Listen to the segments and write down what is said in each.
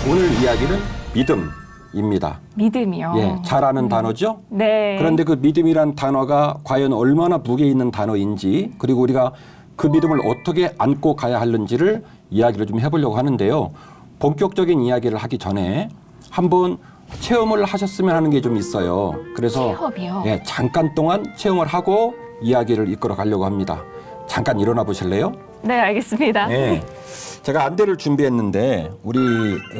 오늘 이야기는 믿음입니다. 믿음이요. 예, 잘 아는 단어죠? 네. 그런데 그 믿음이란 단어가 과연 얼마나 무게 있는 단어인지, 그리고 우리가 그 믿음을 어떻게 안고 가야 하는지를 이야기를 좀 해보려고 하는데요. 본격적인 이야기를 하기 전에 한번 체험을 하셨으면 하는 게 좀 있어요. 그래서 체험이요? 예, 잠깐 동안 체험을 하고 이야기를 이끌어 가려고 합니다. 잠깐 일어나 보실래요? 네, 알겠습니다. 네. 제가 안대를 준비했는데 우리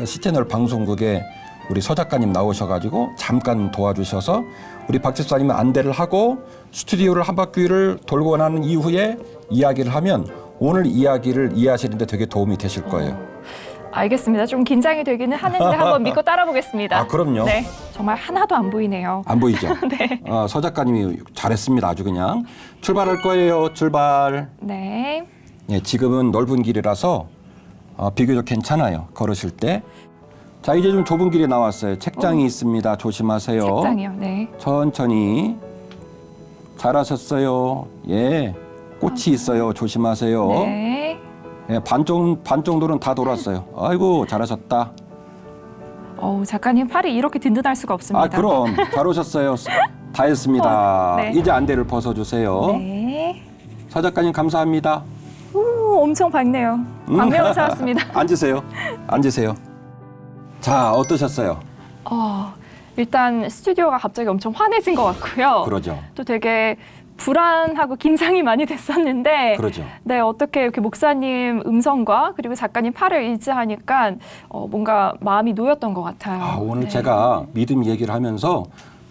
시채널 방송국에 우리 서 작가님 나오셔가지고 잠깐 도와주셔서 우리 박 집사님은 안대를 하고 스튜디오를 한 바퀴를 돌고 난 이후에 이야기를 하면 오늘 이야기를 이해하시는데 되게 도움이 되실 거예요. 알겠습니다. 좀 긴장이 되기는 하는데 한번 믿고 따라 보겠습니다. 아, 그럼요. 네, 정말 하나도 안 보이네요. 안 보이죠? 네. 서 작가님이 잘했습니다. 아주 그냥. 출발할 거예요. 출발. 네. 예, 지금은 넓은 길이라서 비교적 괜찮아요. 걸으실 때. 자, 이제 좀 좁은 길이 나왔어요. 책장이 있습니다. 조심하세요. 책장이요. 네. 천천히. 잘하셨어요. 예. 꽃이 있어요. 조심하세요. 네. 예, 반 정도는 다 돌았어요. 아이고, 잘하셨다. 작가님 팔이 이렇게 든든할 수가 없습니다. 아, 그럼. 잘 오셨어요. 다 했습니다. 네. 이제 안대를 벗어주세요. 네. 서 작가님 감사합니다. 오, 엄청 밝네요. 광명을 찾았습니다. 앉으세요. 앉으세요. 자, 어떠셨어요? 일단 스튜디오가 갑자기 엄청 환해진 것 같고요. 그러죠. 또 되게 불안하고 긴장이 많이 됐었는데 그러죠. 네, 어떻게 이렇게 목사님 음성과 그리고 작가님 팔을 일치하니까 뭔가 마음이 놓였던 것 같아요. 오늘 네. 제가 믿음 얘기를 하면서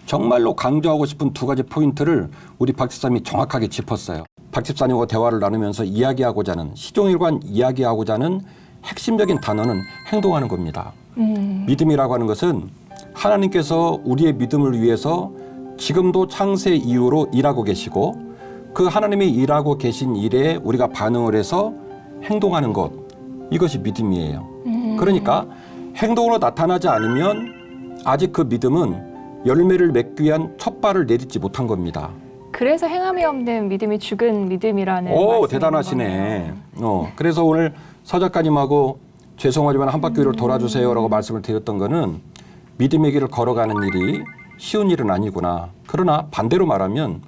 정말로 강조하고 싶은 두 가지 포인트를 우리 박 집사님이 정확하게 짚었어요. 박 집사님과 대화를 나누면서 이야기하고자 하는, 시종일관 이야기하고자 하는 핵심적인 단어는 행동하는 겁니다. 믿음이라고 하는 것은 하나님께서 우리의 믿음을 위해서 지금도 창세 이후로 일하고 계시고 그 하나님이 일하고 계신 일에 우리가 반응을 해서 행동하는 것, 이것이 믿음이에요. 그러니까 행동으로 나타나지 않으면 아직 그 믿음은 열매를 맺기 위한 첫 발을 내딛지 못한 겁니다. 그래서 행함이 없는 믿음이 죽은 믿음이라는 오, 말씀인 대단하시네. 거네요. 그래서 오늘 서 작가님하고 죄송하지만 한 바퀴를 돌아주세요라고 말씀을 드렸던 거는 믿음의 길을 걸어가는 일이 쉬운 일은 아니구나. 그러나 반대로 말하면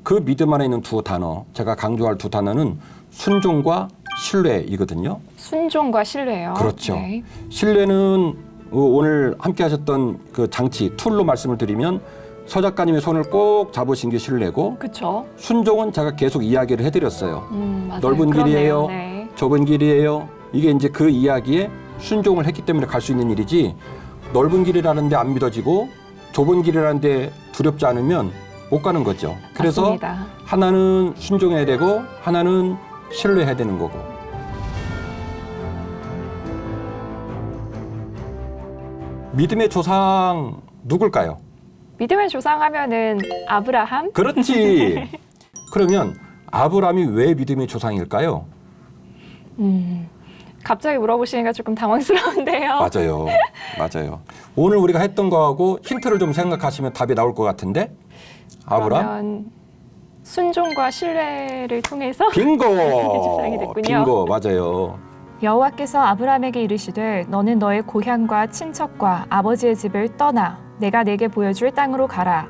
그 믿음 안에 있는 두 단어, 제가 강조할 두 단어는 순종과 신뢰이거든요. 순종과 신뢰요. 그렇죠. 네. 신뢰는 오늘 함께 하셨던 그 장치, 툴로 말씀을 드리면 서 작가님의 손을 꼭 잡으신 게 신뢰고, 그렇죠. 순종은 제가 계속 이야기를 해드렸어요. 맞아요. 넓은 그러네요. 길이에요. 네. 좁은 길이에요. 이게 이제 그 이야기에 순종을 했기 때문에 갈 수 있는 일이지, 넓은 길이라는데 안 믿어지고 좁은 길이라는데 두렵지 않으면 못 가는 거죠. 그래서 맞습니다. 하나는 순종해야 되고 하나는 신뢰해야 되는 거고. 믿음의 조상 누굴까요? 믿음의 조상하면은 아브라함? 그렇지. 그러면 아브라함이 왜 믿음의 조상일까요? 갑자기 물어보시니까 조금 당황스러운데요. 맞아요. 맞아요. 오늘 우리가 했던 거하고 힌트를 좀 생각하시면 답이 나올 것 같은데? 아브라함? 그러면 순종과 신뢰를 통해서 빙고! 조상이 됐군요. 빙고, 맞아요. 여호와께서 아브라함에게 이르시되 너는 너의 고향과 친척과 아버지의 집을 떠나 내가 내게 보여줄 땅으로 가라.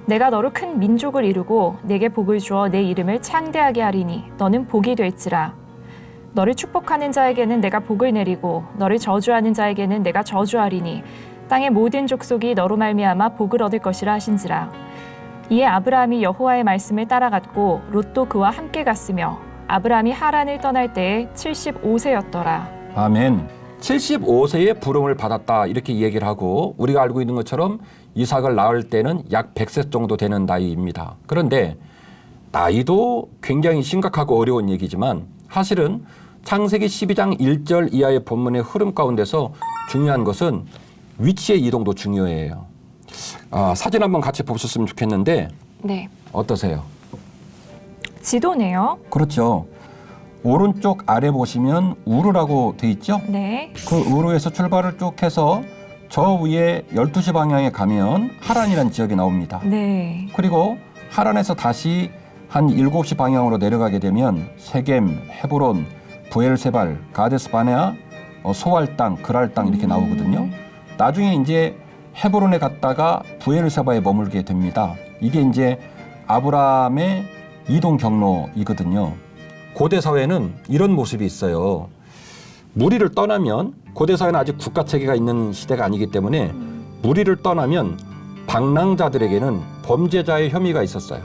내가 너로 큰 민족을 이루고 내게 복을 주어 내 이름을 창대하게 하리니 너는 복이 될지라. 너를 축복하는 자에게는 내가 복을 내리고 너를 저주하는 자에게는 내가 저주하리니 땅의 모든 족속이 너로 말미암아 복을 얻을 것이라 하신지라. 이에 아브라함이 여호와의 말씀을 따라갔고 롯도 그와 함께 갔으며 아브라함이 하란을 떠날 때에 75세였더라. 아멘. 75세에 부름을 받았다 이렇게 얘기를 하고, 우리가 알고 있는 것처럼 이삭을 낳을 때는 약 100세 정도 되는 나이입니다. 그런데 나이도 굉장히 심각하고 어려운 얘기지만 사실은 창세기 12장 1절 이하의 본문의 흐름 가운데서 중요한 것은 위치의 이동도 중요해요. 사진 한번 같이 보셨으면 좋겠는데 네. 어떠세요? 지도네요. 그렇죠. 오른쪽 아래 보시면 우르라고 돼 있죠? 네. 그 우르에서 출발을 쭉 해서 저 위에 12시 방향에 가면 하란이라는 지역이 나옵니다. 네. 그리고 하란에서 다시 한 7시 방향으로 내려가게 되면 세겜, 헤브론, 부엘세발, 가데스 바네아, 소할 땅, 그랄 땅 이렇게 나오거든요. 나중에 이제 헤브론에 갔다가 브엘세바에 머물게 됩니다. 이게 이제 아브라함의 이동 경로이거든요. 고대 사회는 이런 모습이 있어요. 무리를 떠나면, 고대 사회는 아직 국가 체계가 있는 시대가 아니기 때문에 무리를 떠나면 방랑자들에게는 범죄자의 혐의가 있었어요.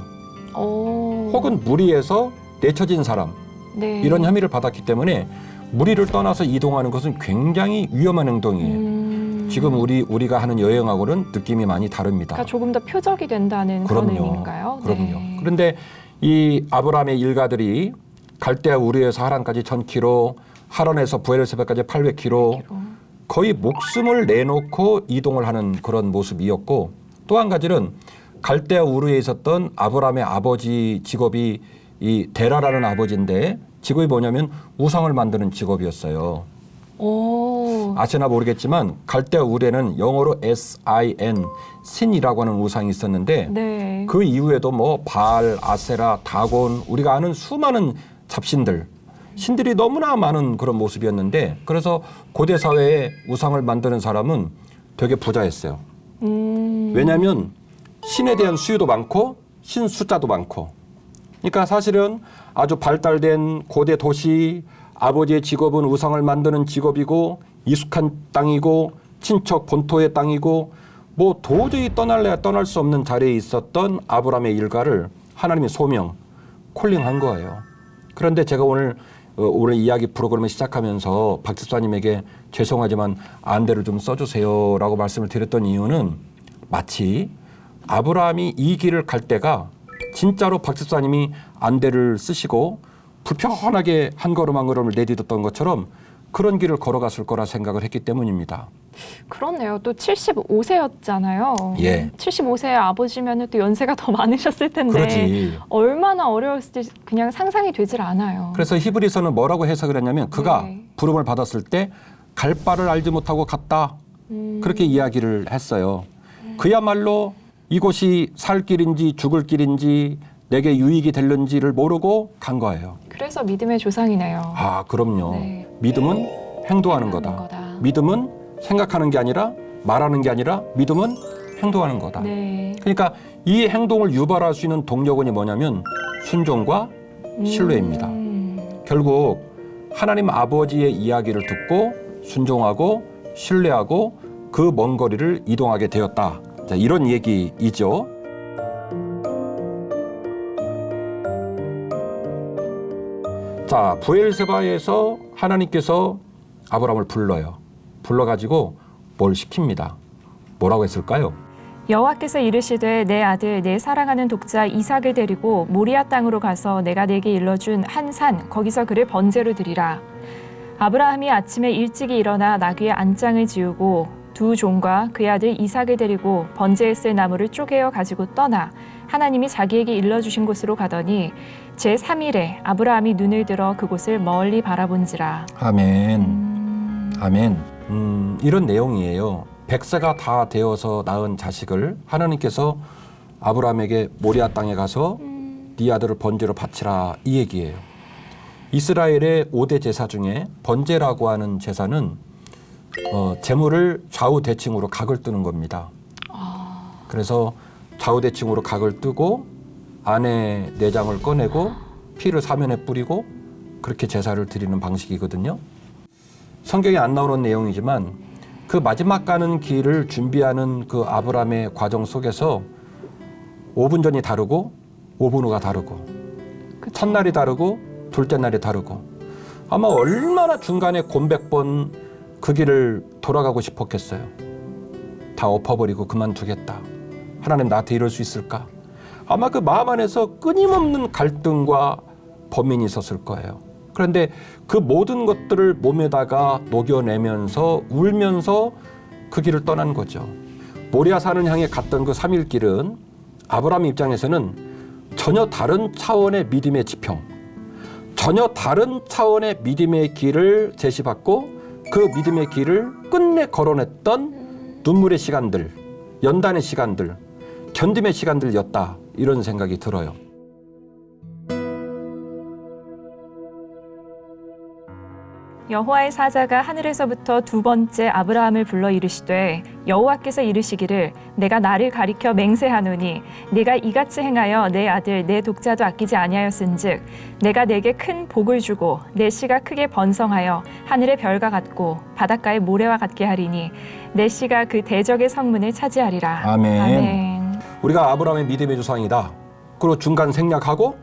혹은 무리에서 내쳐진 사람, 네. 이런 혐의를 받았기 때문에 무리를 떠나서 이동하는 것은 굉장히 위험한 행동이에요. 지금 우리가 하는 여행하고는 느낌이 많이 다릅니다. 그러니까 조금 더 표적이 된다는 그런 의미인가요? 그럼요. 네. 그런데 이 아브라함의 일가들이 갈대아 우르에서 하란까지 1000km, 하란에서 브엘세바까지 800km, 거의 목숨을 내놓고 이동을 하는 그런 모습이었고, 또 한 가지는 갈대아 우르에 있었던 아브라함의 아버지 직업이 이 데라라는 아버지인데, 직업이 뭐냐면 우상을 만드는 직업이었어요. 아시나 모르겠지만 갈대아 우르에는 영어로 S-I-N, 신이라고 하는 우상이 있었는데, 네. 그 이후에도 뭐 바알, 아세라, 다곤, 우리가 아는 수많은 잡신들, 신들이 너무나 많은 그런 모습이었는데, 그래서 고대 사회에 우상을 만드는 사람은 되게 부자였어요. 왜냐하면 신에 대한 수요도 많고 신 숫자도 많고. 그러니까 사실은 아주 발달된 고대 도시, 아버지의 직업은 우상을 만드는 직업이고 익숙한 땅이고 친척 본토의 땅이고 뭐 도저히 떠날래야 떠날 수 없는 자리에 있었던 아브라함의 일가를 하나님이 소명, 콜링한 거예요. 그런데 제가 오늘 이야기 프로그램을 시작하면서 박 집사님에게 죄송하지만 안대를 좀 써주세요라고 말씀을 드렸던 이유는, 마치 아브라함이 이 길을 갈 때가 진짜로 박 집사님이 안대를 쓰시고 불편하게 한 걸음 한 걸음을 내딛었던 것처럼 그런 길을 걸어갔을 거라 생각을 했기 때문입니다. 그렇네요. 또 75세였잖아요. 예. 75세의 아버지면 또 연세가 더 많으셨을 텐데 그러지. 얼마나 어려웠을지 그냥 상상이 되질 않아요. 그래서 히브리서는 뭐라고 해석을 했냐면, 그가 네. 부름을 받았을 때 갈 바를 알지 못하고 갔다. 그렇게 이야기를 했어요. 그야말로 이곳이 살 길인지 죽을 길인지 내게 유익이 될는지를 모르고 간 거예요. 그래서 믿음의 조상이네요. 아, 그럼요. 네. 믿음은 행동하는 거다. 거다. 믿음은 생각하는 게 아니라 말하는 게 아니라 믿음은 행동하는 거다. 네. 그러니까 이 행동을 유발할 수 있는 동력원이 뭐냐면 순종과 신뢰입니다. 결국 하나님 아버지의 이야기를 듣고 순종하고 신뢰하고 그 먼 거리를 이동하게 되었다. 자, 이런 얘기이죠. 자, 브엘세바에서 하나님께서 아브라함을 불러요. 불러가지고 뭘 시킵니다. 뭐라고 했을까요? 여호와께서 이르시되 내 아들 내 사랑하는 독자 이삭을 데리고 모리아 땅으로 가서 내가 내게 일러준 한 산 거기서 그를 번제로 드리라. 아브라함이 아침에 일찍이 일어나 나귀의 안장을 지우고 두 종과 그의 아들 이삭을 데리고 번제했을 나무를 쪼개어 가지고 떠나 하나님이 자기에게 일러주신 곳으로 가더니 제3일에 아브라함이 눈을 들어 그곳을 멀리 바라본지라. 아멘. 아멘. 이런 내용이에요. 100세가 다 되어서 낳은 자식을 하나님께서 아브라함에게 모리아 땅에 가서 네 아들을 번제로 바치라, 이 얘기예요. 이스라엘의 5대 제사 중에 번제라고 하는 제사는 제물을 좌우 대칭으로 각을 뜨는 겁니다. 그래서 좌우 대칭으로 각을 뜨고 안에 내장을 꺼내고 피를 사면에 뿌리고 그렇게 제사를 드리는 방식이거든요. 성경에 안 나오는 내용이지만 그 마지막 가는 길을 준비하는 그 아브라함의 과정 속에서 5분 전이 다르고 5분 후가 다르고 첫날이 다르고 둘째 날이 다르고 아마 얼마나 중간에 곤백번 그 길을 돌아가고 싶었겠어요. 다 엎어버리고 그만두겠다. 하나님 나한테 이럴 수 있을까? 아마 그 마음 안에서 끊임없는 갈등과 범민이 있었을 거예요. 그런데 그 모든 것들을 몸에다가 녹여내면서 울면서 그 길을 떠난 거죠. 모리아 산을 향해 갔던 그 3일 길은 아브라함 입장에서는 전혀 다른 차원의 믿음의 지평, 전혀 다른 차원의 믿음의 길을 제시받고 그 믿음의 길을 끝내 걸어냈던 눈물의 시간들, 연단의 시간들, 견딤의 시간들이었다, 이런 생각이 들어요. 여호와의 사자가 하늘에서부터 두 번째 아브라함을 불러 이르시되 여호와께서 이르시기를 내가 나를 가리켜 맹세하노니 네가 이같이 행하여 내 아들 내 독자도 아끼지 아니하였은즉 내가 내게 큰 복을 주고 내 씨가 크게 번성하여 하늘의 별과 같고 바닷가의 모래와 같게 하리니 내 씨가 그 대적의 성문을 차지하리라. 아멘. 아멘. 우리가 아브라함의 믿음의 조상이다. 그리고 중간 생략하고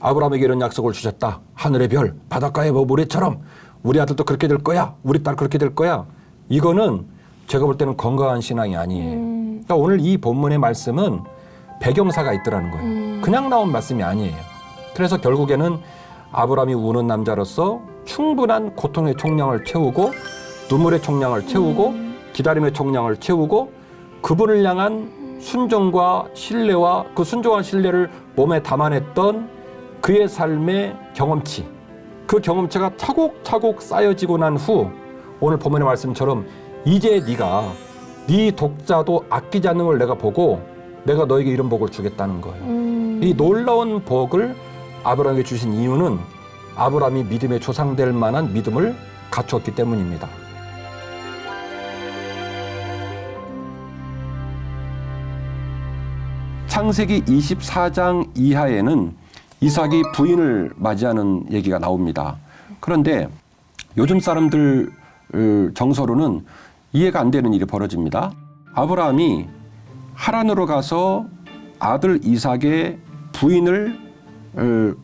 아브라함에게 이런 약속을 주셨다. 하늘의 별, 바닷가의 모래처럼 우리 아들도 그렇게 될 거야. 우리 딸 그렇게 될 거야. 이거는 제가 볼 때는 건강한 신앙이 아니에요. 그러니까 오늘 이 본문의 말씀은 배경사가 있더라는 거예요. 그냥 나온 말씀이 아니에요. 그래서 결국에는 아브라함이 우는 남자로서 충분한 고통의 총량을 채우고 눈물의 총량을 채우고 기다림의 총량을 채우고 그분을 향한 순종과 신뢰와 그 순종한 신뢰를 몸에 담아냈던 그의 삶의 경험치, 그 경험치가 차곡차곡 쌓여지고 난 후 오늘 본문의 말씀처럼 이제 네가 네 독자도 아끼지 않는 걸 내가 보고 내가 너에게 이런 복을 주겠다는 거예요. 이 놀라운 복을 아브라함에게 주신 이유는 아브라함이 믿음의 조상될 만한 믿음을 갖추었기 때문입니다. 창세기 24장 이하에는 이삭이 부인을 맞이하는 얘기가 나옵니다. 그런데 요즘 사람들 정서로는 이해가 안 되는 일이 벌어집니다. 아브라함이 하란으로 가서 아들 이삭의 부인을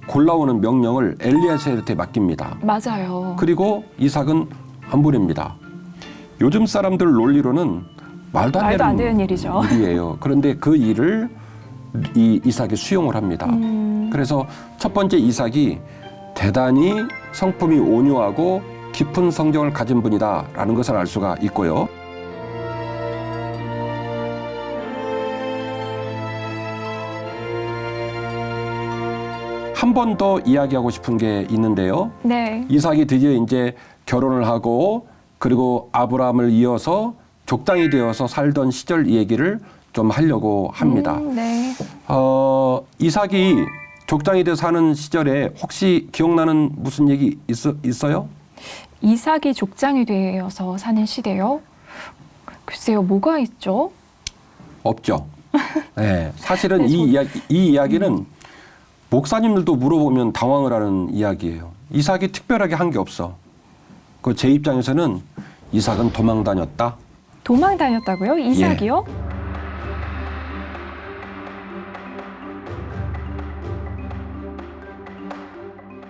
골라오는 명령을 엘리에셀한테 맡깁니다. 맞아요. 그리고 이삭은 안 보냅니다. 요즘 사람들 논리로는 말도 안 되는 일이죠. 일이에요. 그런데 그 일을 이 이삭이 수용을 합니다. 그래서 첫 번째 이삭이 대단히 성품이 온유하고 깊은 성경을 가진 분이다라는 것을 알 수가 있고요. 한 번 더 이야기하고 싶은 게 있는데요. 네. 이삭이 드디어 이제 결혼을 하고 그리고 아브라함을 이어서 족장이 되어서 살던 시절 얘기를 좀 하려고 합니다. 네. 이삭이 족장이 돼서 사는 시절에 혹시 기억나는 무슨 얘기 있어요? 이삭이 족장이 되어서 사는 시대요? 글쎄요, 뭐가 있죠? 없죠. 네, 사실은 이 이야기는 목사님들도 물어보면 당황을 하는 이야기예요. 이삭이 특별하게 한 게 없어. 그 제 입장에서는 이삭은 도망 다녔다. 도망 다녔다고요? 이삭이요?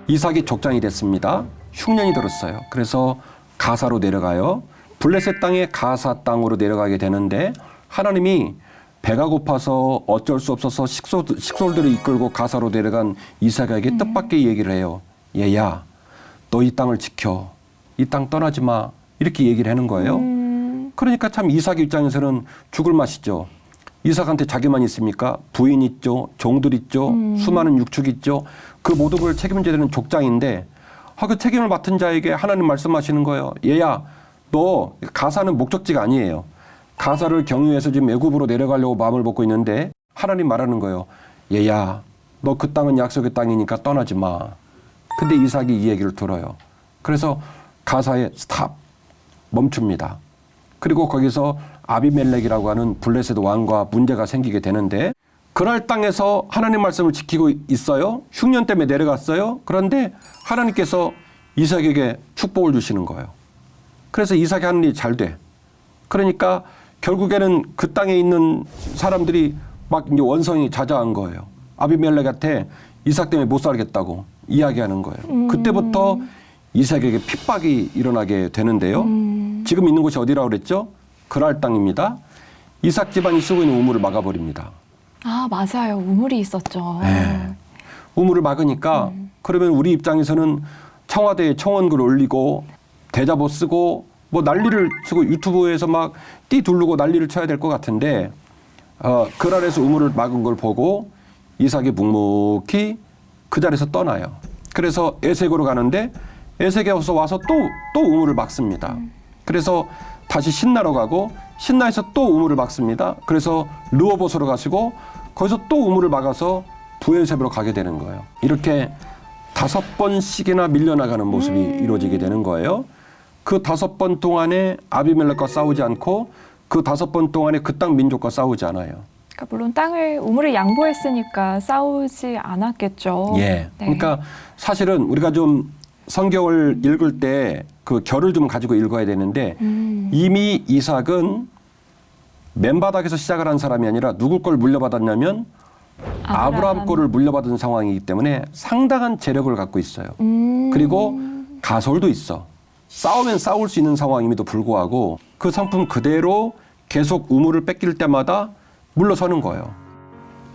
이삭이 족장이 됐습니다. 흉년이 들었어요. 그래서 가사로 내려가요. 블레셋 땅에 가사 땅으로 내려가게 되는데 하나님이 배가 고파서 어쩔 수 없어서 식솔들을 이끌고 가사로 내려간 이삭에게 뜻밖의 얘기를 해요. 얘야, 너 이 땅을 지켜. 이 땅 떠나지 마. 이렇게 얘기를 하는 거예요. 그러니까 참 이삭 입장에서는 죽을 맛이죠. 이삭한테 자기만 있습니까? 부인 있죠. 종들 있죠. 수많은 육축 있죠. 그 모든 걸 책임져야 되는 족장인데 그 책임을 맡은 자에게 하나님 말씀하시는 거예요. 얘야, 너 가사는 목적지가 아니에요. 가사를 경유해서 지금 애굽으로 내려가려고 마음을 먹고 있는데 하나님 말하는 거예요. 얘야, 너 그 땅은 약속의 땅이니까 떠나지 마. 근데 이삭이 이 얘기를 들어요. 그래서 가사에 스탑, 멈춥니다. 그리고 거기서 아비멜렉이라고 하는 블레셋 왕과 문제가 생기게 되는데 그날 땅에서 하나님 말씀을 지키고 있어요. 흉년 때문에 내려갔어요. 그런데 하나님께서 이삭에게 축복을 주시는 거예요. 그래서 이삭이 하는 일이 잘 돼. 그러니까 결국에는 그 땅에 있는 사람들이 막 이제 원성이 자자한 거예요. 아비멜렉한테 이삭 때문에 못 살겠다고 이야기하는 거예요. 그때부터 이삭에게 핍박이 일어나게 되는데요. 지금 있는 곳이 어디라고 그랬죠? 그랄 땅입니다. 이삭 집안이 쓰고 있는 우물을 막아버립니다. 아, 맞아요. 우물이 있었죠. 네. 우물을 막으니까 그러면 우리 입장에서는 청와대에 청원글 올리고 대자보 쓰고 뭐 난리를 쓰고 유튜브에서 막 띠두르고 난리를 쳐야 될 것 같은데 그랄에서 우물을 막은 걸 보고 이삭이 묵묵히 그 자리에서 떠나요. 그래서 에색으로 가는데 에색에 와서 또 우물을 막습니다. 그래서 다시 신나로 가고 신나에서 또 우물을 막습니다. 그래서 르호봇으로 가시고 거기서 또 우물을 막아서 부엘셉으로 가게 되는 거예요. 이렇게 5번씩이나 밀려나가는 모습이 이루어지게 되는 거예요. 그 5번 동안에 아비멜렉과 싸우지 않고 그 5번 동안에 그 땅 민족과 싸우지 않아요. 그러니까 물론 우물을 양보했으니까 싸우지 않았겠죠. 예. 네. 그러니까 사실은 우리가 좀 성경을 읽을 때 그 결을 좀 가지고 읽어야 되는데 이미 이삭은 맨바닥에서 시작을 한 사람이 아니라 누구 걸 물려받았냐면 아브라함 거를 물려받은 상황이기 때문에 상당한 재력을 갖고 있어요. 그리고 가솔도 있어. 싸우면 싸울 수 있는 상황임에도 불구하고 그 상품 그대로 계속 우물을 뺏길 때마다 물러서는 거예요.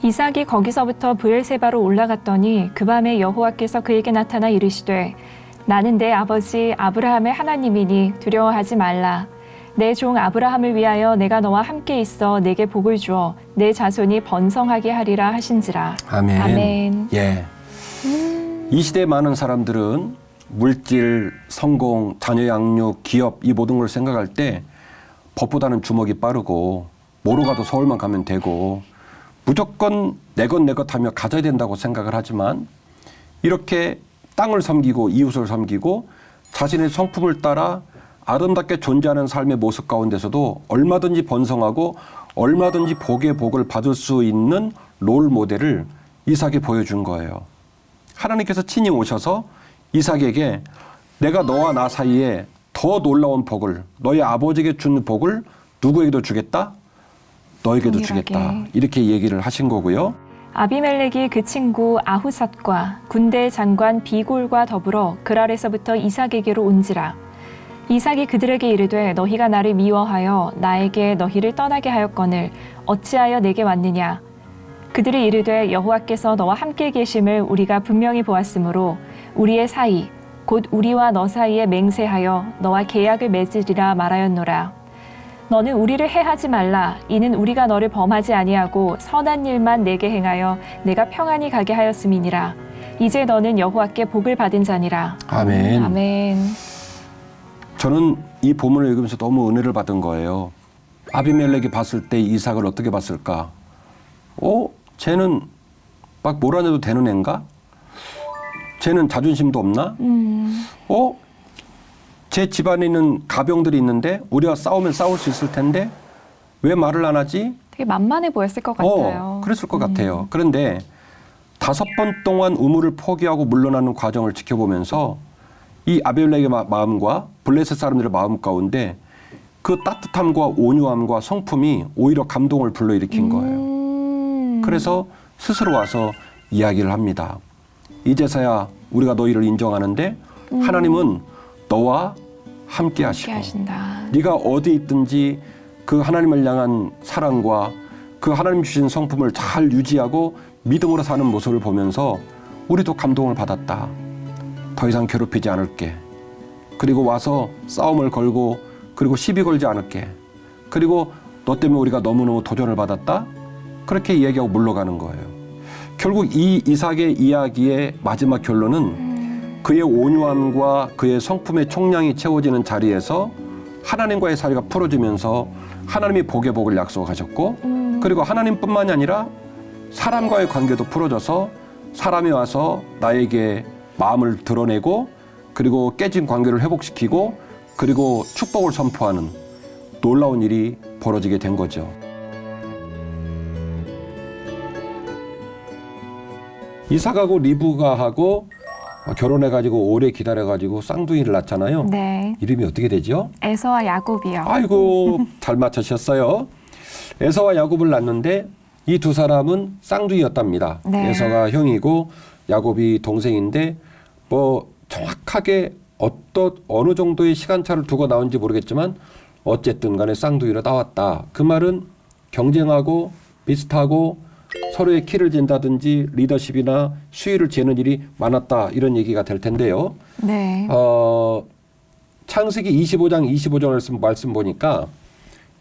이삭이 거기서부터 브엘세바로 올라갔더니 그 밤에 여호와께서 그에게 나타나 이르시되 나는 내 아버지 아브라함의 하나님이니 두려워하지 말라. 내 종 아브라함을 위하여 내가 너와 함께 있어 내게 복을 주어 내 자손이 번성하게 하리라 하신지라. 아멘. 아멘. 예. 이 시대의 많은 사람들은 물질, 성공, 자녀 양육, 기업 이 모든 걸 생각할 때 법보다는 주먹이 빠르고 뭐로 가도 서울만 가면 되고 무조건 내 것 하며 가져야 된다고 생각을 하지만 이렇게 땅을 섬기고 이웃을 섬기고 자신의 성품을 따라 아름답게 존재하는 삶의 모습 가운데서도 얼마든지 번성하고 얼마든지 복의 복을 받을 수 있는 롤 모델을 이삭이 보여준 거예요. 하나님께서 친히 오셔서 이삭에게 내가 너와 나 사이에 더 놀라운 복을 너희 아버지에게 준 복을 누구에게도 주겠다? 너에게도 동일하게. 주겠다. 이렇게 얘기를 하신 거고요. 아비멜렉이 그 친구 아후삿과 군대 장관 비골과 더불어 그랄에서부터 이삭에게로 온지라. 이삭이 그들에게 이르되 너희가 나를 미워하여 나에게 너희를 떠나게 하였거늘 어찌하여 내게 왔느냐. 그들이 이르되 여호와께서 너와 함께 계심을 우리가 분명히 보았으므로 우리의 사이 곧 우리와 너 사이에 맹세하여 너와 계약을 맺으리라 말하였노라. 너는 우리를 해하지 말라. 이는 우리가 너를 범하지 아니하고 선한 일만 내게 행하여 내가 평안히 가게 하였음이니라. 이제 너는 여호와께 복을 받은 자니라. 아멘. 아멘. 저는 이 본문을 읽으면서 너무 은혜를 받은 거예요. 아비멜렉이 봤을 때 이삭을 어떻게 봤을까? 쟤는 막 뭐라 해도 되는 앤가? 쟤는 자존심도 없나? 제 집안에 있는 가병들이 있는데 우리가 싸우면 싸울 수 있을 텐데 왜 말을 안 하지? 되게 만만해 보였을 것 같아요. 그랬을 것 같아요. 그런데 5번 동안 우물을 포기하고 물러나는 과정을 지켜보면서 이 아비멜렉의 마음과 블레셋 사람들의 마음 가운데 그 따뜻함과 온유함과 성품이 오히려 감동을 불러일으킨 거예요. 그래서 스스로 와서 이야기를 합니다. 이제서야 우리가 너희를 인정하는데 하나님은 너와 함께 하시고 하신다. 네가 어디 있든지 그 하나님을 향한 사랑과 그 하나님 주신 성품을 잘 유지하고 믿음으로 사는 모습을 보면서 우리도 감동을 받았다. 더 이상 괴롭히지 않을게. 그리고 와서 싸움을 걸고 그리고 시비 걸지 않을게. 그리고 너 때문에 우리가 너무너무 도전을 받았다. 그렇게 이야기하고 물러가는 거예요. 결국 이 이삭의 이야기의 마지막 결론은 그의 온유함과 그의 성품의 총량이 채워지는 자리에서 하나님과의 사이가 풀어지면서 하나님이 복의 복을 약속하셨고 그리고 하나님뿐만이 아니라 사람과의 관계도 풀어져서 사람이 와서 나에게 마음을 드러내고 그리고 깨진 관계를 회복시키고 그리고 축복을 선포하는 놀라운 일이 벌어지게 된 거죠. 이삭하고 리브가하고 결혼해가지고 오래 기다려가지고 쌍둥이를 낳잖아요. 네. 이름이 어떻게 되죠? 에서와 야곱이요. 아이고 잘 맞추셨어요. 에서와 야곱을 낳는데 이 두 사람은 쌍둥이였답니다. 네. 에서가 형이고 야곱이 동생인데 뭐 정확하게 어느 정도의 시간차를 두고 나온지 모르겠지만 어쨌든 간에 쌍둥이로 나왔다. 그 말은 경쟁하고 비슷하고 서로의 키를 잰다든지 리더십이나 수위를 재는 일이 많았다. 이런 얘기가 될 텐데요. 네. 창세기 25장 말씀 보니까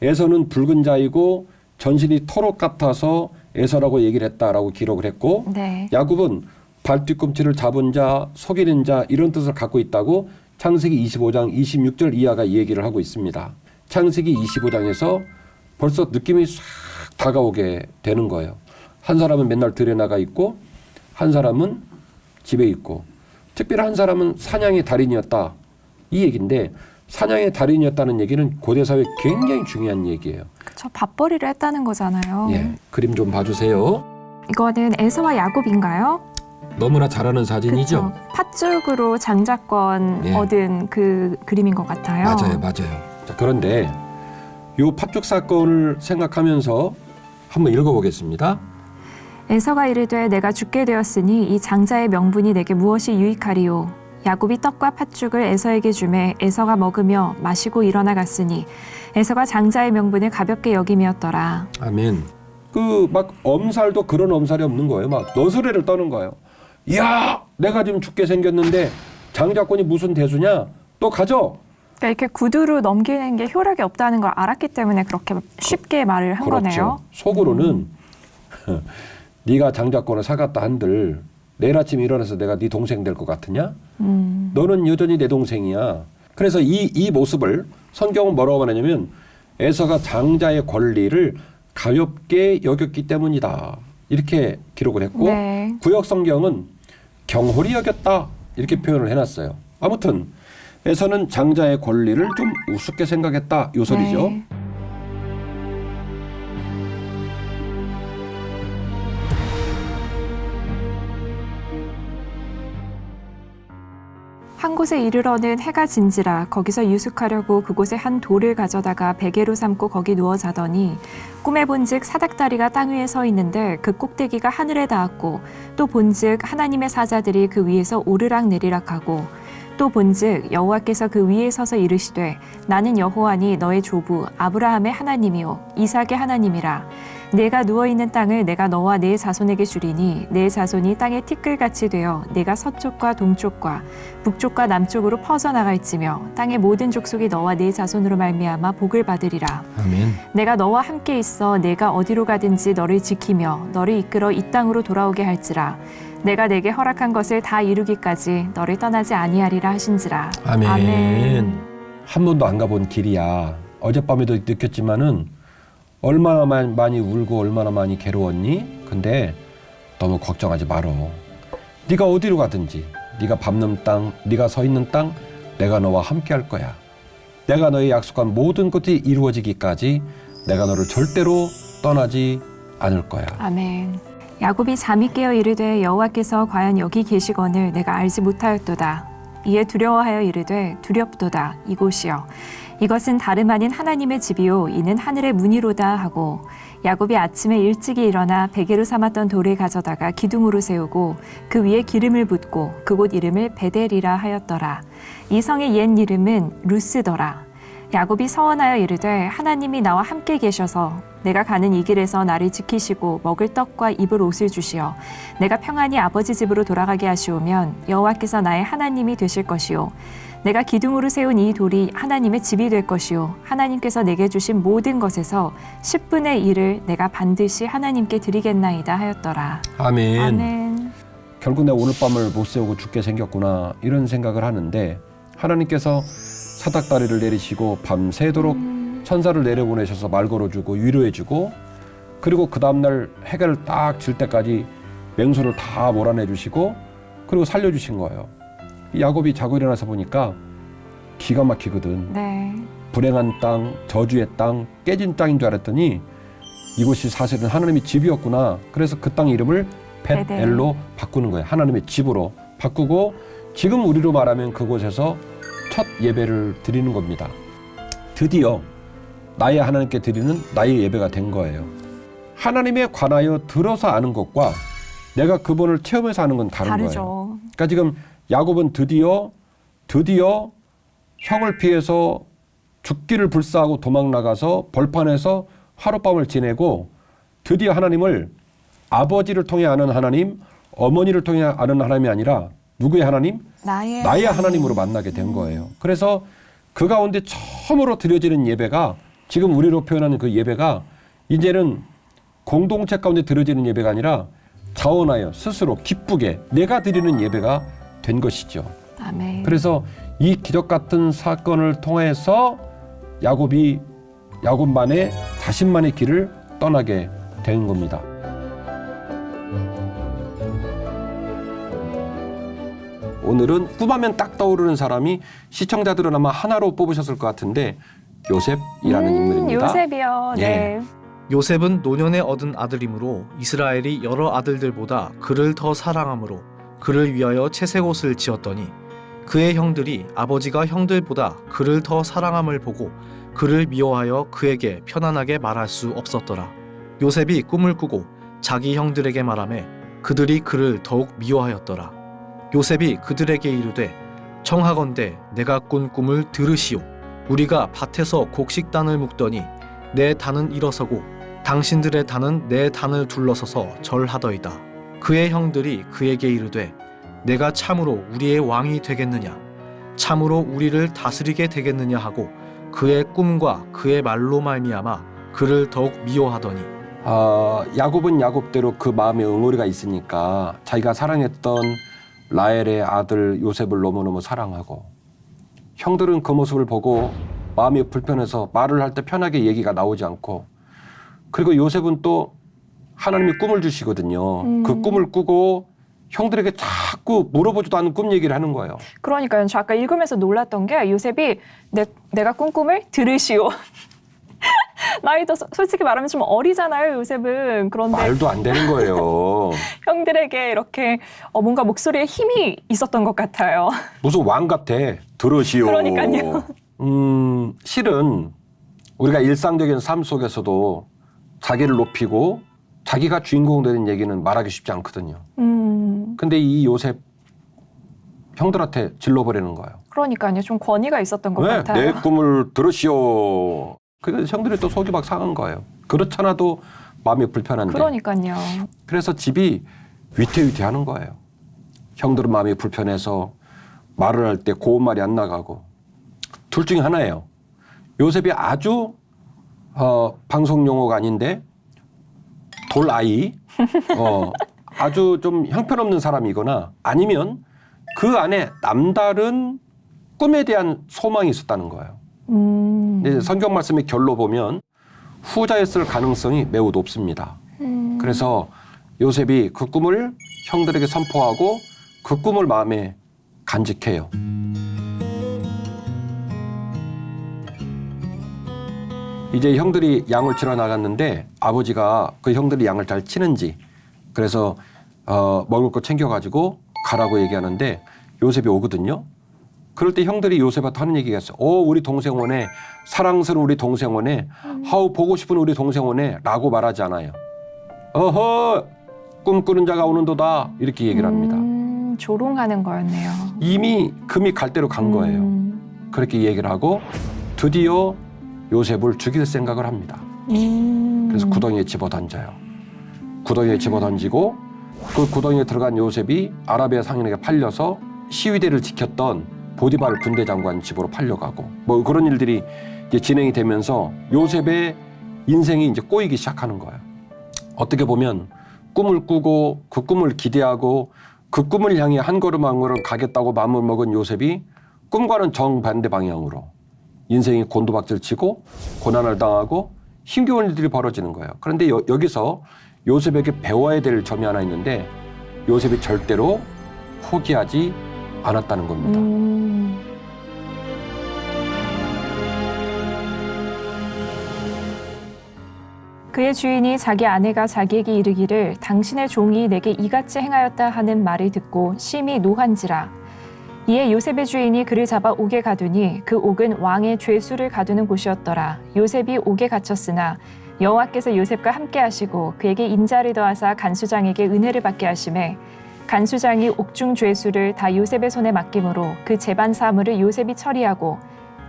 에서는 붉은 자이고 전신이 토록 같아서 에서라고 얘기를 했다라고 기록을 했고 네. 야곱은 발 뒤꿈치를 잡은 자, 속이는 자 이런 뜻을 갖고 있다고 창세기 25장 26절 이하가 이 얘기를 하고 있습니다. 창세기 25장에서 벌써 느낌이 싹 다가오게 되는 거예요. 한 사람은 맨날 들에 나가 있고 한 사람은 집에 있고 특별히 한 사람은 사냥의 달인이었다. 이 얘기인데 사냥의 달인이었다는 얘기는 고대 사회에 굉장히 중요한 얘기예요. 그쵸, 밥벌이를 했다는 거잖아요. 예, 그림 좀 봐주세요. 이거는 에서와 야곱인가요? 너무나 잘 아는 사진이죠? 그쵸. 팥죽으로 장자권 예. 얻은 그 그림인 것 같아요. 맞아요. 자, 그런데 이 팥죽 사건을 생각하면서 한번 읽어보겠습니다. 에서가 이르되 내가 죽게 되었으니 이 장자의 명분이 내게 무엇이 유익하리요. 야곱이 떡과 팥죽을 에서에게 주매 에서가 먹으며 마시고 일어나 갔으니 에서가 장자의 명분을 가볍게 여김이었더라. 아멘. 그 막 엄살도 그런 엄살이 없는 거예요. 막 너스레를 떠는 거예요. 야, 내가 지금 죽게 생겼는데 장자권이 무슨 대수냐? 또 가져. 그러니까 이렇게 구두로 넘기는 게 효력이 없다는 걸 알았기 때문에 그렇게 쉽게 말을 한 그렇죠. 거네요. 속으로는 네가 장자권을 사갔다 한들 내일 아침 일어나서 내가 네 동생 될 것 같으냐? 너는 여전히 내 동생이야. 그래서 이 모습을 성경은 뭐라고 말하냐면 에서가 장자의 권리를 가볍게 여겼기 때문이다. 이렇게 기록을 했고 네. 구역 성경은 경홀히 여겼다. 이렇게 표현을 해놨어요. 아무튼 에서는 장자의 권리를 좀 우습게 생각했다. 요 소리죠. 네. 한 곳에 이르러는 해가 진지라 거기서 유숙하려고 그곳에 한 돌을 가져다가 베개로 삼고 거기 누워 자더니 꿈에 본즉 사닥다리가 땅 위에 서 있는데 그 꼭대기가 하늘에 닿았고 또 본즉 하나님의 사자들이 그 위에서 오르락 내리락 하고 또 본즉 여호와께서 그 위에 서서 이르시되 나는 여호와니 너의 조부 아브라함의 하나님이요 이삭의 하나님이라. 내가 누워있는 땅을 내가 너와 네 자손에게 주리니 네 자손이 땅의 티끌같이 되어 내가 서쪽과 동쪽과 북쪽과 남쪽으로 퍼져나갈지며 땅의 모든 족속이 너와 네 자손으로 말미암아 복을 받으리라. 아멘. 내가 너와 함께 있어 내가 어디로 가든지 너를 지키며 너를 이끌어 이 땅으로 돌아오게 할지라. 내가 내게 허락한 것을 다 이루기까지 너를 떠나지 아니하리라 하신지라. 아멘. 한 번도 안 가본 길이야. 어젯밤에도 느꼈지만은 얼마나 많이 울고 얼마나 많이 괴로웠니? 근데 너무 걱정하지 말어. 네가 어디로 가든지 네가 밟는 땅, 네가 서 있는 땅 내가 너와 함께 할 거야. 내가 너의 약속한 모든 것이 이루어지기까지 내가 너를 절대로 떠나지 않을 거야. 아멘. 야곱이 잠이 깨어 이르되 여호와께서 과연 여기 계시거늘 내가 알지 못하였도다. 이에 두려워하여 이르되 두렵도다 이곳이여 이것은 다름 아닌 하나님의 집이요 이는 하늘의 문이로다 하고 야곱이 아침에 일찍이 일어나 베개로 삼았던 돌을 가져다가 기둥으로 세우고 그 위에 기름을 붓고 그곳 이름을 베델이라 하였더라. 이 성의 옛 이름은 루스더라. 야곱이 서원하여 이르되 하나님이 나와 함께 계셔서 내가 가는 이 길에서 나를 지키시고 먹을 떡과 입을 옷을 주시어 내가 평안히 아버지 집으로 돌아가게 하시오면 여호와께서 나의 하나님이 되실 것이요 내가 기둥으로 세운 이 돌이 하나님의 집이 될 것이요 하나님께서 내게 주신 모든 것에서 10분의 1을 내가 반드시 하나님께 드리겠나이다 하였더라. 아멘. 아멘. 결국 내가 오늘 밤을 못 세우고 죽게 생겼구나 이런 생각을 하는데 하나님께서 사닥다리를 내리시고 밤새도록 천사를 내려보내셔서 말 걸어주고 위로해주고 그리고 그 다음날 해가 딱 질 때까지 맹수를 다 몰아내주시고 그리고 살려주신 거예요. 야곱이 자고 일어나서 보니까 기가 막히거든. 네. 불행한 땅, 저주의 땅, 깨진 땅인 줄 알았더니 이곳이 사실은 하나님의 집이었구나. 그래서 그 땅 이름을 벳엘로 바꾸는 거예요. 하나님의 집으로 바꾸고 지금 우리로 말하면 그곳에서 첫 예배를 드리는 겁니다. 드디어 나의 하나님께 드리는 나의 예배가 된 거예요. 하나님에 관하여 들어서 아는 것과 내가 그분을 체험해서 아는 건 다른 다르죠. 거예요. 그러니까 지금 야곱은 드디어 형을 피해서 죽기를 불사하고 도망 나가서 벌판에서 하룻밤을 지내고 드디어 하나님을 아버지를 통해 아는 하나님, 어머니를 통해 아는 하나님이 아니라 누구의 하나님? 나의 하나님으로 만나게 된 거예요. 그래서 그 가운데 처음으로 드려지는 예배가 지금 우리로 표현하는 그 예배가 이제는 공동체 가운데 드려지는 예배가 아니라 자원하여 스스로 기쁘게 내가 드리는 예배가 된 것이죠. 아멘. 그래서 이 기적 같은 사건을 통해서 야곱만의 자신만의 길을 떠나게 된 겁니다. 오늘은 꿈하면 딱 떠오르는 사람이 시청자들은 아마 하나로 뽑으셨을 것 같은데 요셉이라는 인물입니다. 요셉이요. 네. 예. 요셉은 노년에 얻은 아들이므로 이스라엘이 여러 아들들보다 그를 더 사랑하므로 그를 위하여 채색옷을 지었더니 그의 형들이 아버지가 형들보다 그를 더 사랑함을 보고 그를 미워하여 그에게 편안하게 말할 수 없었더라. 요셉이 꿈을 꾸고 자기 형들에게 말하매 그들이 그를 더욱 미워하였더라. 요셉이 그들에게 이르되 청하건대 내가 꾼 꿈을 들으시오. 우리가 밭에서 곡식단을 묶더니 내 단은 일어서고 당신들의 단은 내 단을 둘러서서 절하더이다. 그의 형들이 그에게 이르되 내가 참으로 우리의 왕이 되겠느냐 참으로 우리를 다스리게 되겠느냐 하고 그의 꿈과 그의 말로 말미암아 그를 더욱 미워하더니 야곱은 야곱대로 그 마음에 응어리가 있으니까 자기가 사랑했던 라헬의 아들 요셉을 너무너무 사랑하고 형들은 그 모습을 보고 마음이 불편해서 말을 할 때 편하게 얘기가 나오지 않고 그리고 요셉은 또 하나님이 꿈을 주시거든요. 그 꿈을 꾸고 형들에게 자꾸 물어보지도 않은 꿈 얘기를 하는 거예요. 그러니까요. 저 아까 읽으면서 놀랐던 게 요셉이 내가 꾼 꿈을 들으시오. 나이도 솔직히 말하면 좀 어리잖아요, 요셉은. 그런데 말도 안 되는 거예요. 형들에게 이렇게 뭔가 목소리에 힘이 있었던 것 같아요. 무슨 왕 같아. 들으시오. 그러니까요. 실은 우리가 일상적인 삶 속에서도 자기를 높이고 자기가 주인공 되는 얘기는 말하기 쉽지 않거든요. 근데 이 요셉 형들한테 질러버리는 거예요. 그러니까요. 좀 권위가 있었던 것 왜? 같아요. 내 꿈을 들으시오. 그래서 형들이 또 속이 막 상한 거예요. 그렇잖아도 마음이 불편한데. 그러니까요. 그래서 집이 위태위태하는 거예요. 형들은 마음이 불편해서 말을 할 때 고운 말이 안 나가고. 둘 중에 하나예요. 요셉이 아주 방송 용어가 아닌데 돌아이 아주 좀 형편없는 사람이거나 아니면 그 안에 남다른 꿈에 대한 소망이 있었다는 거예요. 근데 성경 말씀의 결로 보면 후자였을 가능성이 매우 높습니다. 그래서 요셉이 그 꿈을 형들에게 선포하고 그 꿈을 마음에 간직해요. 이제 형들이 양을 치러 나갔는데 아버지가 그 형들이 양을 잘 치는지 그래서 먹을 거 챙겨가지고 가라고 얘기하는데 요셉이 오거든요. 그럴 때 형들이 요셉한테 하는 얘기가 있어요. 우리 동생 오네. 사랑스러운 우리 동생 오네. 하우 보고 싶은 우리 동생 오네. 라고 말하지 않아요. 어허 꿈꾸는 자가 오는도다. 이렇게 얘기를 합니다. 조롱하는 거였네요. 이미 금이 갈 대로 간 거예요. 그렇게 얘기를 하고 드디어 요셉을 죽일 생각을 합니다. 그래서 구덩이에 집어던져요. 구덩이에 집어던지고 그 구덩이에 들어간 요셉이 아라비아 상인에게 팔려서 시위대를 지켰던 보디발 군대 장관 집으로 팔려가고 뭐 그런 일들이 이제 진행이 되면서 요셉의 인생이 이제 꼬이기 시작하는 거예요. 어떻게 보면 꿈을 꾸고 그 꿈을 기대하고 그 꿈을 향해 한 걸음 한 걸음 가겠다고 마음을 먹은 요셉이 꿈과는 정반대 방향으로 인생이 곤두박질 치고 고난을 당하고 힘겨운 일들이 벌어지는 거예요. 그런데 여기서 요셉에게 배워야 될 점이 하나 있는데 요셉이 절대로 포기하지 않았다는 겁니다. 그의 주인이 자기 아내가 자기에게 이르기를 당신의 종이 내게 이같이 행하였다 하는 말을 듣고 심히 노한지라. 이에 요셉의 주인이 그를 잡아 옥에 가두니 그 옥은 왕의 죄수를 가두는 곳이었더라. 요셉이 옥에 갇혔으나 여호와께서 요셉과 함께 하시고 그에게 인자를 더하사 간수장에게 은혜를 받게 하시매 간수장이 옥중 죄수를 다 요셉의 손에 맡김으로 그 재반 사물을 요셉이 처리하고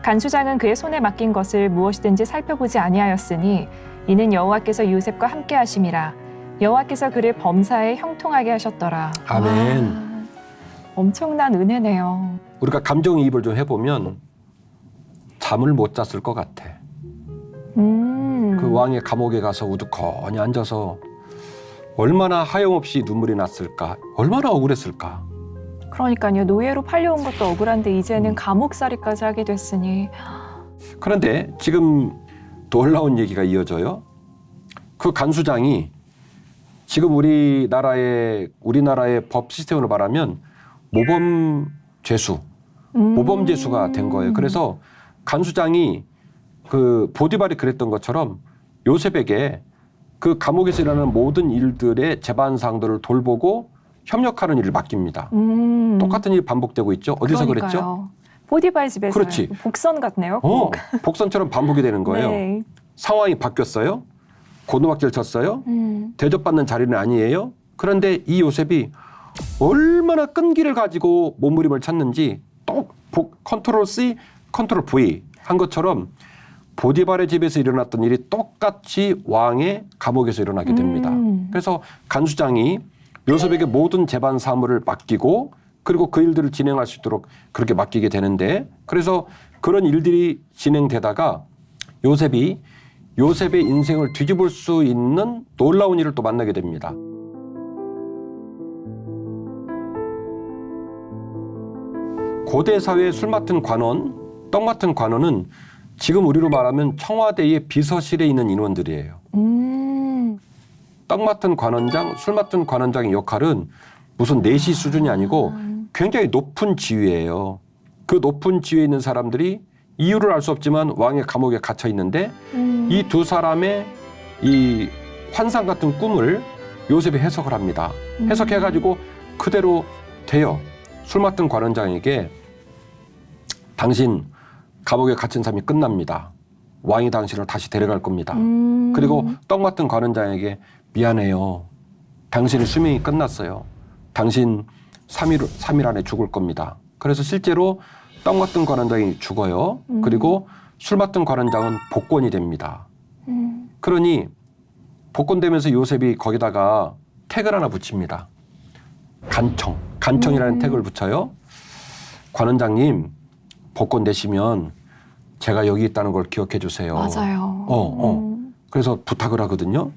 간수장은 그의 손에 맡긴 것을 무엇이든지 살펴보지 아니하였으니 이는 여호와께서 요셉과 함께 하심이라. 여호와께서 그를 범사에 형통하게 하셨더라. 아멘. 엄청난 은혜네요. 우리가 감정이입을 좀 해보면 잠을 못 잤을 것 같아. 그 왕의 감옥에 가서 우두커니 앉아서 얼마나 하염없이 눈물이 났을까. 얼마나 억울했을까. 그러니까요. 노예로 팔려온 것도 억울한데 이제는 감옥살이까지 하게 됐으니. 그런데 지금 놀라운 얘기가 이어져요. 그 간수장이 지금 우리나라의 법 시스템으로 말하면 모범죄수, 모범죄수가 된 거예요. 그래서 간수장이 그 보디발이 그랬던 것처럼 요셉에게 그 감옥에서 일어나는 모든 일들의 재반사항들을 돌보고 협력하는 일을 맡깁니다. 똑같은 일이 반복되고 있죠. 어디서 그러니까요. 그랬죠? 보디발 집에서 그렇지. 복선 같네요. 복선처럼 반복이 되는 거예요. 네. 상황이 바뀌었어요. 고노박질 쳤어요. 대접받는 자리는 아니에요. 그런데 이 요셉이 얼마나 끈기를 가지고 몸부림을 찾는지 또 컨트롤 C, 컨트롤 V 한 것처럼 보디발의 집에서 일어났던 일이 똑같이 왕의 감옥에서 일어나게 됩니다. 그래서 간수장이 요셉에게 모든 재반 사무를 맡기고 그리고 그 일들을 진행할 수 있도록 그렇게 맡기게 되는데 그래서 그런 일들이 진행되다가 요셉의 인생을 뒤집을 수 있는 놀라운 일을 또 만나게 됩니다. 고대 사회의 술 맡은 관원, 떡 맡은 관원은 지금 우리로 말하면 청와대의 비서실에 있는 인원들이에요. 떡 맡은 관원장, 술 맡은 관원장의 역할은 무슨 내시 수준이 아니고 굉장히 높은 지위예요. 그 높은 지위에 있는 사람들이 이유를 알 수 없지만 왕의 감옥에 갇혀 있는데 이 두 사람의 이 환상 같은 꿈을 요셉이 해석을 합니다. 해석해가지고 그대로 돼요. 술 맡은 관원장에게 당신 감옥에 갇힌 삶이 끝납니다. 왕이 당신을 다시 데려갈 겁니다. 그리고 떡 맡은 관원장에게 미안해요. 당신의 수명이 끝났어요. 당신 3일 안에 죽을 겁니다. 그래서 실제로 떡 맡은 관원장이 죽어요. 그리고 술 맡은 관원장은 복권이 됩니다. 그러니 복권되면서 요셉이 거기다가 태그를 하나 붙입니다. 간청이라는 태그를 붙여요. 관원장님, 복권 되시면 제가 여기 있다는 걸 기억해 주세요. 맞아요. 그래서 부탁을 하거든요.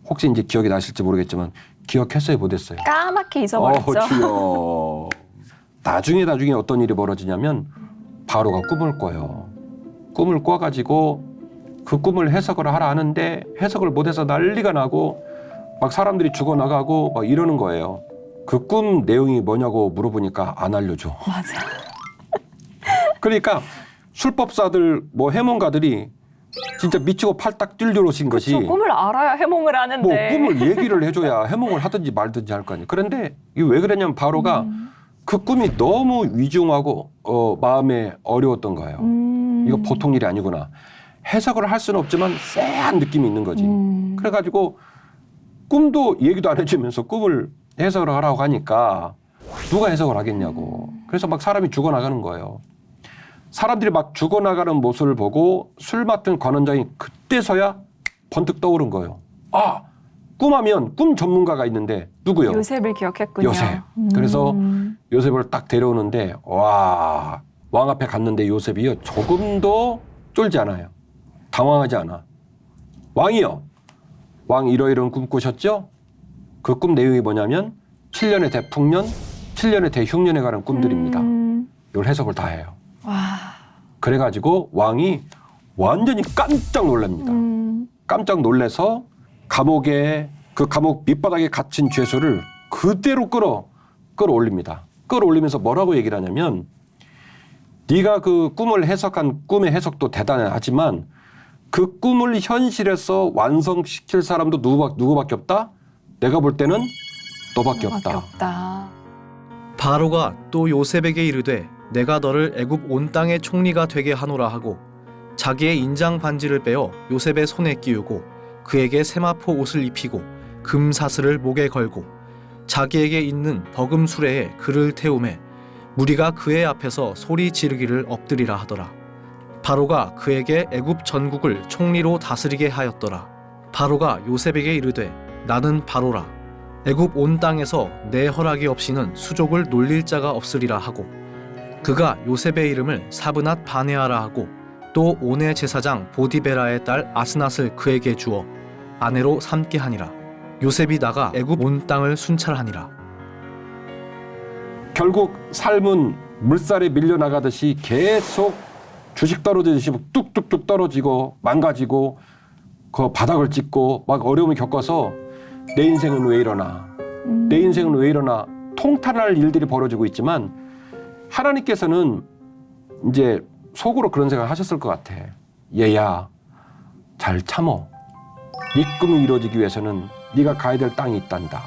혹시 이제 기억이 나실지 모르겠지만 기억했어요, 못했어요? 까맣게 잊어버렸죠. 주여. 나중에 어떤 일이 벌어지냐면 바로가 꿈을 꿔요. 꿈을 꿔가지고 그 꿈을 해석을 하라 하는데 해석을 못해서 난리가 나고 막 사람들이 죽어나가고 막 이러는 거예요. 그 꿈 내용이 뭐냐고 물어보니까 안 알려줘. 맞아. 그러니까 술법사들 뭐 해몽가들이 진짜 미치고 팔딱 뛰어오신 것이 저 꿈을 알아야 해몽을 하는데. 뭐 꿈을 얘기를 해줘야 해몽을 하든지 말든지 할 거 아니에요. 그런데 이게 왜 그랬냐면 바로가 그 꿈이 너무 위중하고 마음에 어려웠던 거예요. 이거 보통 일이 아니구나. 해석을 할 수는 없지만 쎄한 느낌이 있는 거지. 그래가지고 꿈도 얘기도 안 해주면서 꿈을 해석을 하라고 하니까 누가 해석을 하겠냐고. 그래서 막 사람이 죽어나가는 거예요. 사람들이 막 죽어나가는 모습을 보고 술 맡은 관원장이 그때서야 번뜩 떠오른 거예요. 아, 꿈하면 꿈 전문가가 있는데 누구요? 요셉을 기억했군요. 요셉. 그래서 요셉을 딱 데려오는데 와, 왕 앞에 갔는데 요셉이요 조금도 쫄지 않아요. 당황하지 않아. 왕이요. 왕 이러이러한 꿈 꾸셨죠? 그 꿈 내용이 뭐냐면 7년의 대풍년, 7년의 대흉년에 관한 꿈들입니다. 이걸 해석을 다 해요. 와. 그래가지고 왕이 완전히 깜짝 놀랍니다. 깜짝 놀래서 감옥에 그 감옥 밑바닥에 갇힌 죄수를 그대로 끌어올립니다. 끌어올리면서 뭐라고 얘기를 하냐면 네가 그 꿈을 해석한 꿈의 해석도 대단하지만 그 꿈을 현실에서 완성시킬 사람도 누구밖에 없다? 내가 볼 때는 너밖에 없다. 바로가 또 요셉에게 이르되 내가 너를 애굽 온 땅의 총리가 되게 하노라 하고 자기의 인장 반지를 빼어 요셉의 손에 끼우고 그에게 세마포 옷을 입히고 금 사슬을 목에 걸고 자기에게 있는 버금 수레에 그를 태우매 무리가 그의 앞에서 소리 지르기를 엎드리라 하더라. 바로가 그에게 애굽 전국을 총리로 다스리게 하였더라. 바로가 요셉에게 이르되 나는 바로라. 애굽 온 땅에서 내 허락이 없이는 수족을 놀릴 자가 없으리라 하고 그가 요셉의 이름을 사브낫 바네아라 하고 또 온의 제사장 보디베라의 딸 아스낫을 그에게 주어 아내로 삼게 하니라. 요셉이 나가 애굽 온 땅을 순찰하니라. 결국 삶은 물살에 밀려나가듯이 계속 주식 떨어지듯이 뚝뚝뚝 떨어지고 망가지고 그 바닥을 찍고 막 어려움을 겪어서 내 인생은 왜 이러나 내 인생은 왜 이러나 통탄할 일들이 벌어지고 있지만 하나님께서는 이제 속으로 그런 생각을 하셨을 것 같아. 얘야, 잘 참어. 네 꿈이 이루어지기 위해서는 네가 가야 될 땅이 있단다.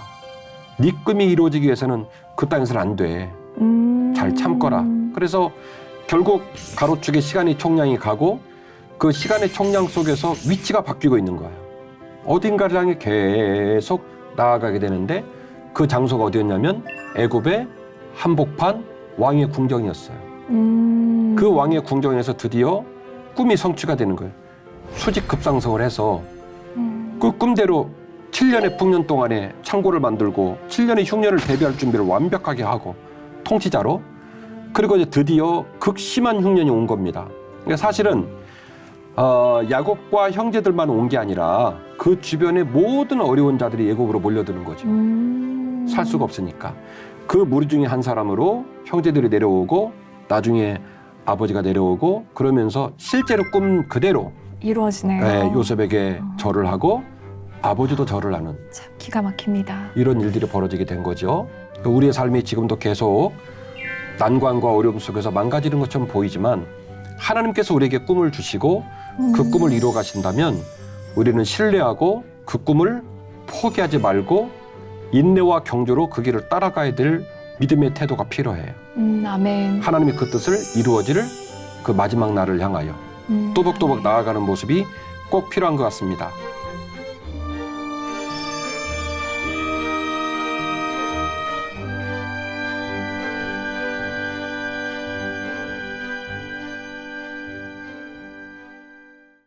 네 꿈이 이루어지기 위해서는 그 땅에서는 안 돼. 잘 참거라. 그래서 결국 가로축에 시간의 총량이 가고 그 시간의 총량 속에서 위치가 바뀌고 있는 거예요. 어딘가를 향해 계속 나아가게 되는데 그 장소가 어디였냐면 애굽의 한복판 왕의 궁정이었어요. 그 왕의 궁정에서 드디어 꿈이 성취가 되는 거예요. 수직 급상승을 해서 그 꿈대로 7년의 풍년 동안에 창고를 만들고 7년의 흉년을 대비할 준비를 완벽하게 하고 통치자로 그리고 이제 드디어 극심한 흉년이 온 겁니다. 그러니까 사실은 야곱과 형제들만 온 게 아니라 그 주변의 모든 어려운 자들이 애굽으로 몰려드는 거죠. 살 수가 없으니까. 그 무리 중에 한 사람으로 형제들이 내려오고 나중에 아버지가 내려오고 그러면서 실제로 꿈 그대로 이루어지네요. 요셉에게 절을 하고 아버지도 절을 하는 참 기가 막힙니다. 이런 일들이 벌어지게 된 거죠. 우리의 삶이 지금도 계속 난관과 어려움 속에서 망가지는 것처럼 보이지만 하나님께서 우리에게 꿈을 주시고 그 꿈을 이루어 가신다면 우리는 신뢰하고 그 꿈을 포기하지 말고 인내와 경주로 그 길을 따라가야 될 믿음의 태도가 필요해요. 아멘. 하나님의 그 뜻을 이루어질 그 마지막 날을 향하여 또박또박 나아가는 모습이 꼭 필요한 것 같습니다.